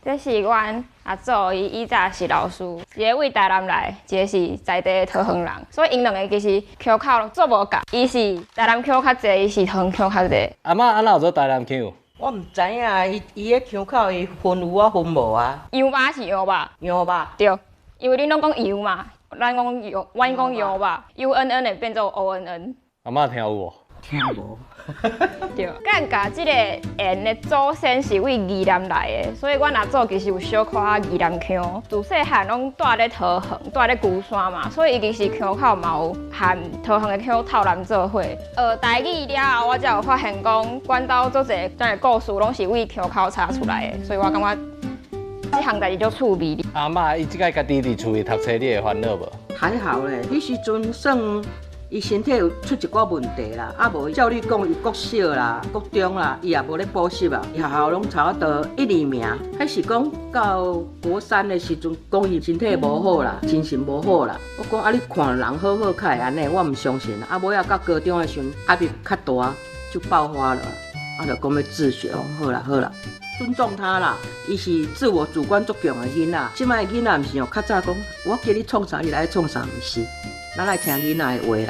这是阮阿祖，伊以前是老师，一个为台南来，一个是在地的桃园人，所以因两个其实腔口做无共。伊是台南腔较济，伊是桃园腔较济。阿嬷安怎有做台南腔？我毋知影，伊的腔口伊分有啊分无啊。油吧是油吧？羊吧？对，因为恁拢讲油嘛，咱讲油，阮讲油吧，UNN 会变做 ONN。阿嬷听有无？听无。对，咱家即个盐的祖先是为宜兰来的，所以阮阿祖其实有小可仔宜兰腔。自细汉拢住咧桃园，住咧龟山嘛，所以伊其实腔口嘛有和桃园的腔透南做伙。台语了后，我才有发现讲，阮兜做侪咱的故事拢是为腔口查出来的，所以我感觉这项代志足趣味。阿嬷伊即摆家己伫厝里读册，你会烦恼无？还好咧，迄时阵算伊身体有出一寡问题啦，啊无照你讲，伊国小啦、国中啦，伊也无咧补习啊，学校拢差不多1、2名。迄是讲到国3的时阵，讲伊身体无好啦，精神无好啦。我讲啊，你看人好好，较会安尼，我毋相信。啊，尾啊到高中的时阵，压力较大，就爆发了。啊，就讲要自学哦，好啦好啦。尊重他啦，伊是自我主观足强的囡仔。即摆囡仔毋是哦，较早讲我叫你创啥，你来创啥，毋是。咱来听囡仔的话啦。